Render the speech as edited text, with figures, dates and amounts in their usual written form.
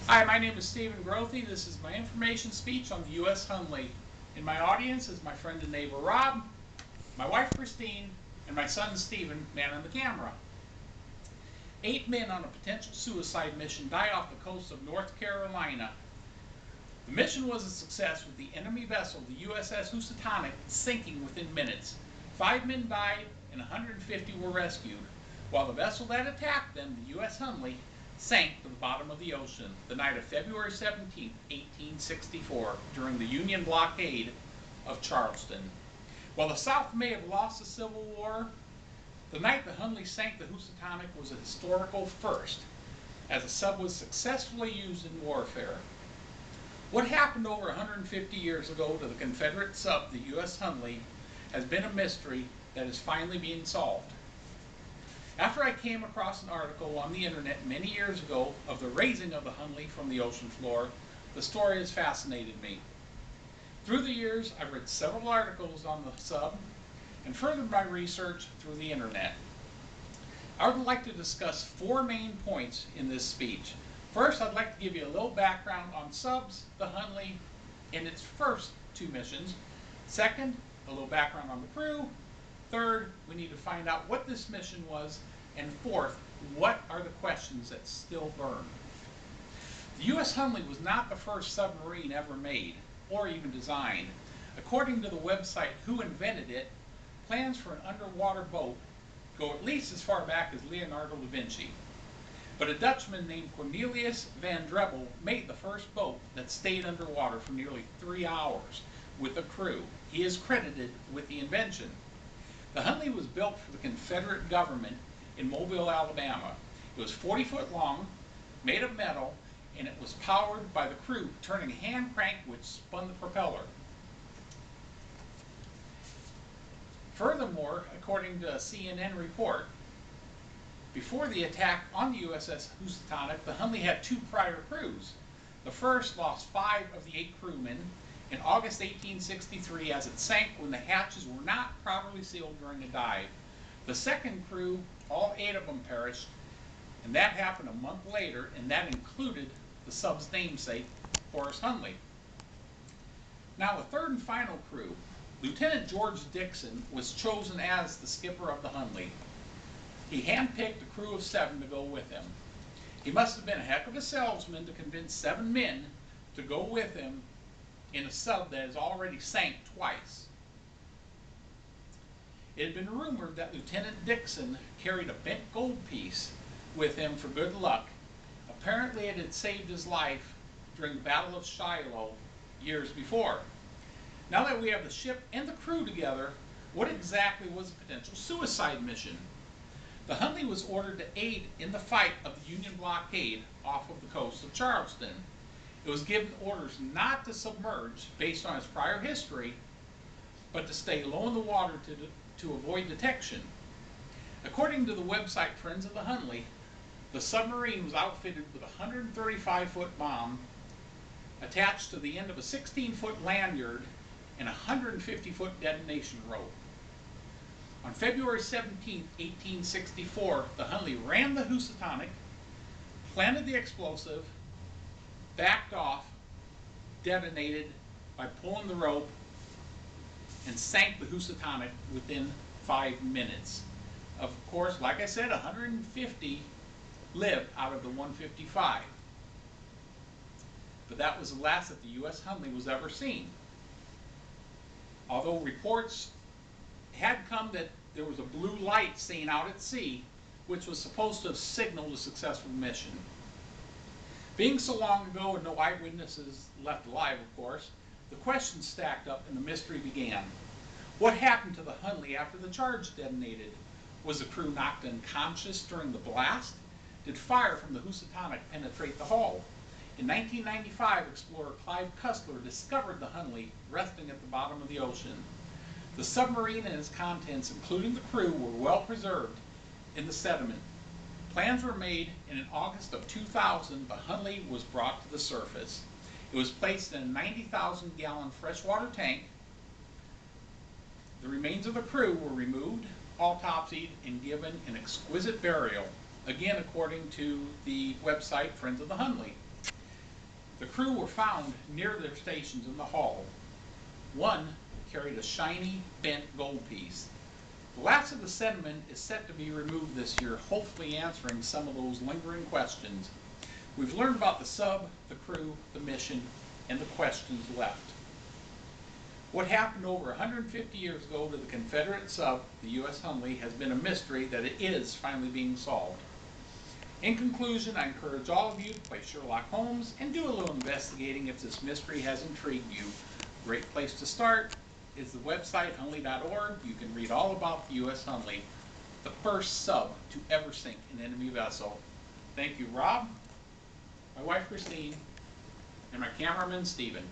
Hi, my name is Stephen Grothy. This is my information speech on the U.S. Hunley. In my audience is my friend and neighbor Rob, my wife Christine, and my son Stephen, man on the camera. 8 men on a potential suicide mission died off the coast of North Carolina. The mission was a success with the enemy vessel, the USS Housatonic, sinking within minutes. 5 men died and 150 were rescued, while the vessel that attacked them, the U.S. Hunley, sank to the bottom of the ocean the night of February 17, 1864, during the Union blockade of Charleston. While the South may have lost the Civil War, the night the Hunley sank the Housatonic was a historical first, as the sub was successfully used in warfare. What happened over 150 years ago to the Confederate sub, the U.S. Hunley, has been a mystery that is finally being solved. After I came across an article on the internet many years ago of the raising of the Hunley from the ocean floor, the story has fascinated me. Through the years, I've read several articles on the sub and furthered my research through the internet. I would like to discuss 4 main points in this speech. First, I'd like to give you a little background on subs, the Hunley, in its first 2 missions. Second, a little background on the crew. Third, we need to find out what this mission was. And fourth, what are the questions that still burn? The U.S. Hunley was not the first submarine ever made, or even designed. According to the website Who Invented It, plans for an underwater boat go at least as far back as Leonardo da Vinci. But a Dutchman named Cornelius van Drebbel made the first boat that stayed underwater for nearly 3 hours with a crew. He is credited with the invention. The Hunley was built for the Confederate government in Mobile, Alabama. It was 40 foot long, made of metal, and it was powered by the crew turning a hand crank which spun the propeller. Furthermore, according to a CNN report, before the attack on the USS Housatonic, the Hunley had 2 prior crews. The first lost 5 of the 8 crewmen in August 1863 as it sank when the hatches were not properly sealed during a dive. The second crew, all 8 of them perished, and that happened a month later, and that included the sub's namesake, Horace Hunley. Now, the third and final crew, Lieutenant George Dixon, was chosen as the skipper of the Hunley. He handpicked a crew of 7 to go with him. He must have been a heck of a salesman to convince 7 men to go with him in a sub that has already sank twice. It had been rumored that Lieutenant Dixon carried a bent gold piece with him for good luck. Apparently it had saved his life during the Battle of Shiloh years before. Now that we have the ship and the crew together, what exactly was the potential suicide mission? The Hunley was ordered to aid in the fight of the Union blockade off of the coast of Charleston. It was given orders not to submerge based on its prior history, but to stay low in the water to avoid detection. According to the website Friends of the Hunley, the submarine was outfitted with a 135-foot bomb attached to the end of a 16-foot lanyard and a 150-foot detonation rope. On February 17, 1864, the Hunley ran the Housatonic, planted the explosive, backed off, detonated by pulling the rope, and sank the Housatonic within 5 minutes. Of course, like I said, 150 lived out of the 155. But that was the last that the U.S. Hunley was ever seen. Although reports had come that there was a blue light seen out at sea, which was supposed to have signaled a successful mission. Being so long ago and no eyewitnesses left alive, of course, the questions stacked up and the mystery began. What happened to the Hunley after the charge detonated? Was the crew knocked unconscious during the blast? Did fire from the Housatonic penetrate the hull? In 1995, explorer Clive Cussler discovered the Hunley resting at the bottom of the ocean. The submarine and its contents, including the crew, were well preserved in the sediment. Plans were made, and in August of 2000, the Hunley was brought to the surface. It was placed in a 90,000-gallon freshwater tank. The remains of the crew were removed, autopsied, and given an exquisite burial, again according to the website Friends of the Hunley. The crew were found near their stations in the hull. One carried a shiny, bent gold piece. The last of the sediment is set to be removed this year, hopefully answering some of those lingering questions. We've learned about the sub, the crew, the mission, and the questions left. What happened over 150 years ago to the Confederate sub, the U.S. Hunley, has been a mystery that it is finally being solved. In conclusion, I encourage all of you to play Sherlock Holmes and do a little investigating if this mystery has intrigued you. A great place to start is the website hunley.org. You can read all about the U.S. Hunley, the first sub to ever sink an enemy vessel. Thank you, Rob, my wife Christine, and my cameraman Stephen.